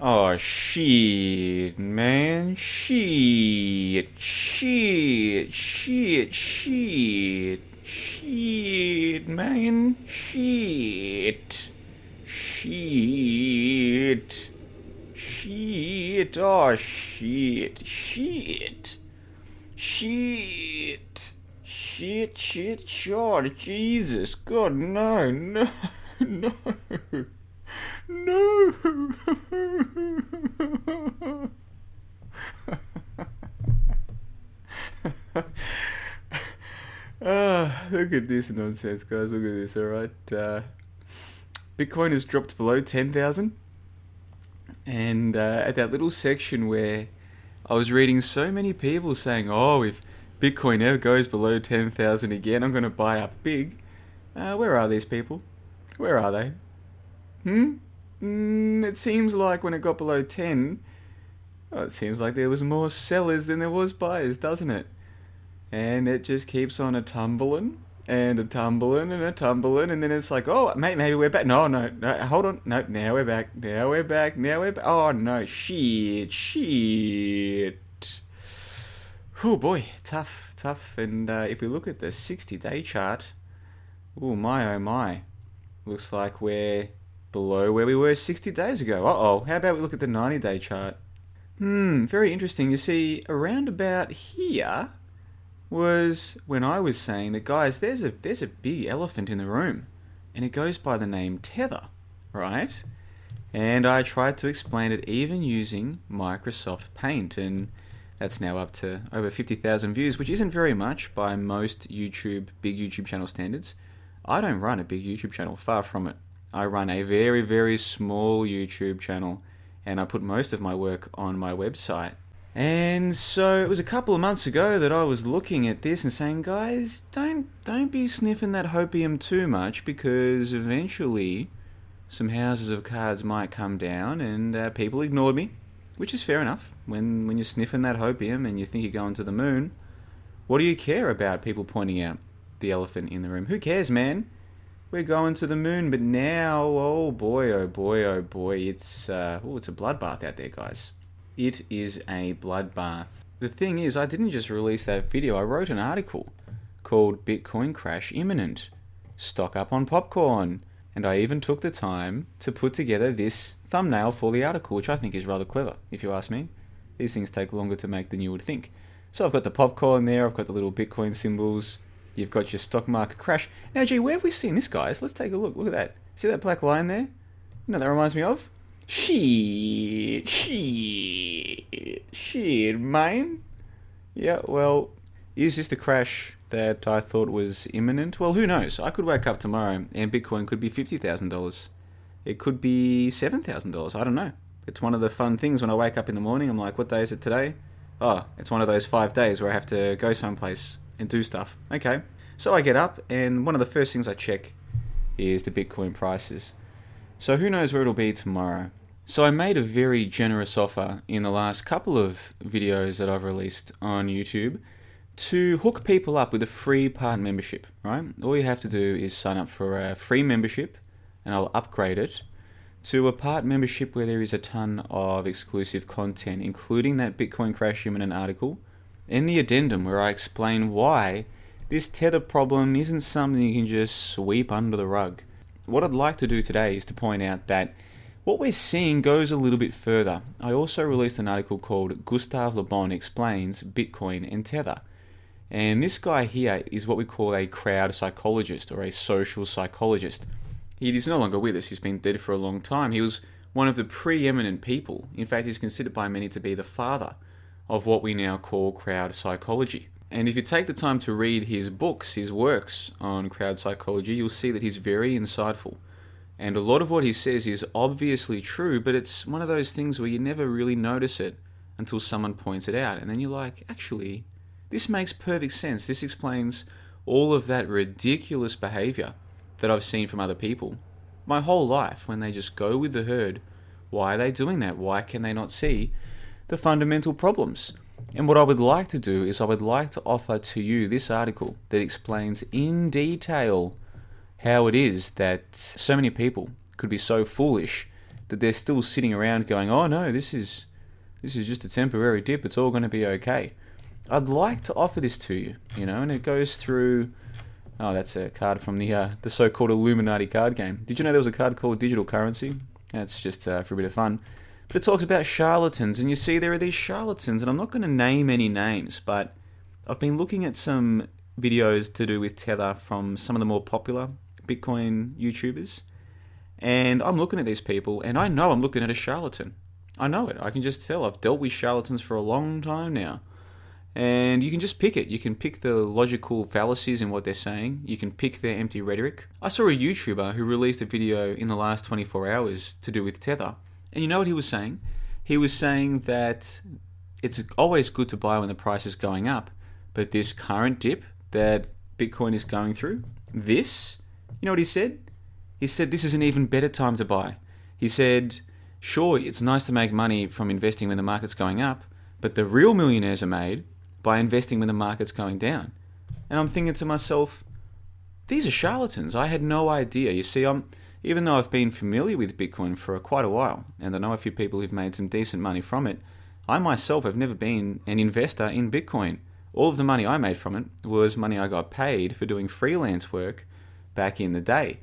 Oh, shit, man. Shit. Shit. Shit. Shit. Shit, man. Shit. Shit. Shit. Oh, shit. Shit. Shit. Shit, shit, shit. Jesus. God, no, no, no. No. Look at this nonsense, guys. Look at this, alright? Bitcoin has dropped below 10,000. And at that little section where I was reading so many people saying, oh, if Bitcoin ever goes below 10,000 again, I'm going to buy up big. Where are these people? Where are they? It seems like when it got below 10, well, it seems like there was more sellers than there was buyers, doesn't it? And it just keeps on a tumbling and a tumbling and a tumbling, and then it's like, oh, mate, maybe we're back. No, no, no, hold on. No, now we're back. Now we're back. Now we're back. Oh, no, shit, shit. Oh, boy, tough, tough. And if we look at the 60-day chart, oh, my. Looks like we're below where we were 60 days ago. Uh-oh, how about we look at the 90-day chart? Very interesting. You see, around about here was when I was saying that, guys, there's a big elephant in the room, and it goes by the name Tether, right? And I tried to explain it even using Microsoft Paint, and that's now up to over 50,000 views, which isn't very much by most big YouTube channel standards. I don't run a big YouTube channel, far from it. I run a very, very small YouTube channel, and I put most of my work on my website. And so it was a couple of months ago that I was looking at this and saying, guys, don't be sniffing that hopium too much, because eventually some houses of cards might come down, and people ignored me, which is fair enough. When you're sniffing that hopium and you think you're going to the moon, what do you care about people pointing out the elephant in the room? Who cares, man? We're going to the moon, but now, oh boy, it's a bloodbath out there, guys. It is a bloodbath. The thing is, I didn't just release that video. I wrote an article called Bitcoin Crash Imminent. Stock up on popcorn. And I even took the time to put together this thumbnail for the article, which I think is rather clever, if you ask me. These things take longer to make than you would think. So I've got the popcorn there, I've got the little Bitcoin symbols, you've got your stock market crash. Now, gee, where have we seen this, guys? Let's take a look. Look at that. See that black line there? You know what that reminds me of? Shit, man. Yeah, well, is this the crash that I thought was imminent? Well, who knows? I could wake up tomorrow and Bitcoin could be $50,000. It could be $7,000. I don't know. It's one of the fun things when I wake up in the morning. I'm like, what day is it today? Oh, it's one of those 5 days where I have to go someplace and do stuff. Okay. So I get up, and one of the first things I check is the Bitcoin prices. So who knows where it'll be tomorrow. So I made a very generous offer in the last couple of videos that I've released on YouTube to hook people up with a free part membership, right? All you have to do is sign up for a free membership, and I'll upgrade it to a part membership where there is a ton of exclusive content, including that Bitcoin Crash Imminent article and the addendum where I explain why this tether problem isn't something you can just sweep under the rug. What I'd like to do today is to point out that what we're seeing goes a little bit further. I also released an article called Gustave Le Bon Explains Bitcoin and Tether. And this guy here is what we call a crowd psychologist or a social psychologist. He is no longer with us. He's been dead for a long time. He was one of the preeminent people. In fact, he's considered by many to be the father of what we now call crowd psychology. And if you take the time to read his books, his works on crowd psychology, you'll see that he's very insightful. And a lot of what he says is obviously true, but it's one of those things where you never really notice it until someone points it out. And then you're like, actually, this makes perfect sense. This explains all of that ridiculous behavior that I've seen from other people my whole life when they just go with the herd. Why are they doing that? Why can they not see the fundamental problems? And what I would like to do is I would like to offer to you this article that explains in detail how it is that so many people could be so foolish that they're still sitting around going, oh no, this is just a temporary dip, it's all going to be okay. I'd like to offer this to you, and it goes through... Oh, that's a card from the so-called Illuminati card game. Did you know there was a card called Digital Currency? That's just for a bit of fun. But it talks about charlatans, and you see there are these charlatans, and I'm not going to name any names, but I've been looking at some videos to do with Tether from some of the more popular Bitcoin YouTubers, and I'm looking at these people, and I know I'm looking at a charlatan. I know it. I can just tell. I've dealt with charlatans for a long time now. And you can just pick it. You can pick the logical fallacies in what they're saying. You can pick their empty rhetoric. I saw a YouTuber who released a video in the last 24 hours to do with Tether. And you know what he was saying? He was saying that it's always good to buy when the price is going up. But this current dip that Bitcoin is going through, you know what he said? He said this is an even better time to buy. He said, sure, it's nice to make money from investing when the market's going up, but the real millionaires are made by investing when the market's going down. And I'm thinking to myself, these are charlatans. I had no idea. You see, even though I've been familiar with Bitcoin for quite a while, and I know a few people who've made some decent money from it, I myself have never been an investor in Bitcoin. All of the money I made from it was money I got paid for doing freelance work back in the day.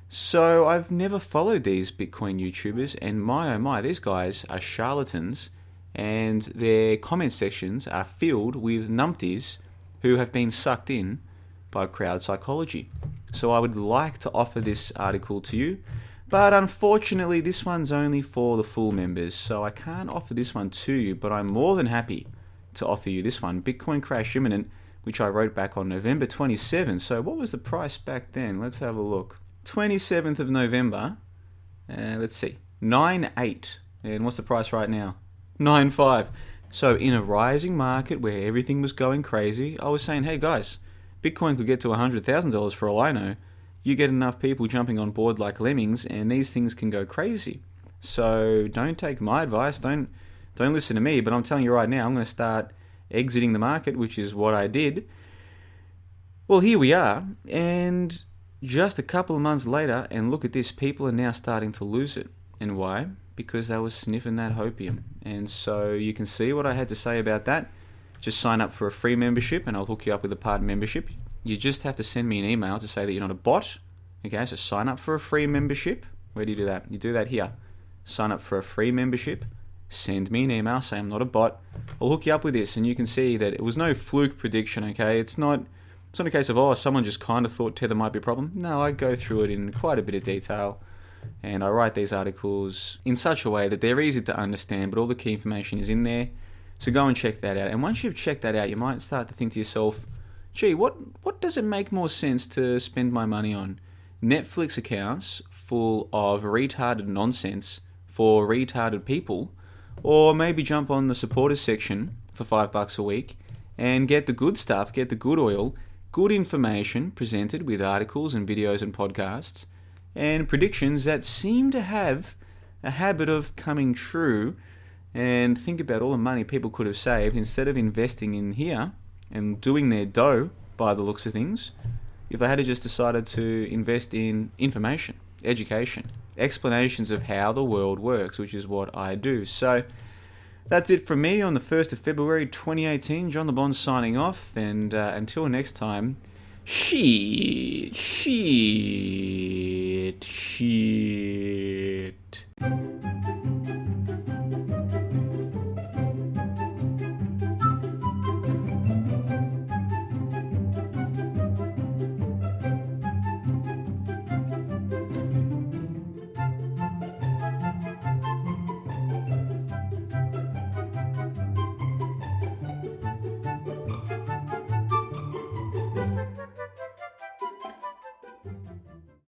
So I've never followed these Bitcoin YouTubers, and my oh my, these guys are charlatans, and their comment sections are filled with numpties who have been sucked in by crowd psychology. So I would like to offer this article to you, but unfortunately this one's only for the full members, so I can't offer this one to you, but I'm more than happy to offer you this one, Bitcoin Crash Imminent, which I wrote back on November 27. So what was the price back then? Let's have a look. 27th of November, let's see, 9.8. And what's the price right now? 9.5. So in a rising market where everything was going crazy, I was saying, hey guys, Bitcoin could get to $100,000 for all I know. You get enough people jumping on board like lemmings, and these things can go crazy. So don't take my advice, don't listen to me, but I'm telling you right now, I'm going to start exiting the market, which is what I did. Well, here we are, and just a couple of months later, and look at this, people are now starting to lose it. And why? Because they were sniffing that hopium. And so you can see what I had to say about that. Just sign up for a free membership and I'll hook you up with a paid membership. You just have to send me an email to say that you're not a bot. Okay, so sign up for a free membership. Where do you do that? You do that here. Sign up for a free membership. Send me an email, say I'm not a bot. I'll hook you up with this, and you can see that it was no fluke prediction, okay? It's not a case of, oh, someone just kind of thought Tether might be a problem. No, I go through it in quite a bit of detail. And I write these articles in such a way that they're easy to understand, but all the key information is in there. So go and check that out. And once you've checked that out, you might start to think to yourself, gee, what does it make more sense to spend my money on? Netflix accounts full of retarded nonsense for retarded people, or maybe jump on the supporters section for $5 a week and get the good stuff, get the good oil, good information presented with articles and videos and podcasts, and predictions that seem to have a habit of coming true. And think about all the money people could have saved instead of investing in here and doing their dough by the looks of things, if I had just decided to invest in information, education, explanations of how the world works, which is what I do. So that's it from me on the 1st of February 2018. John the Bond signing off, and until next time, shit.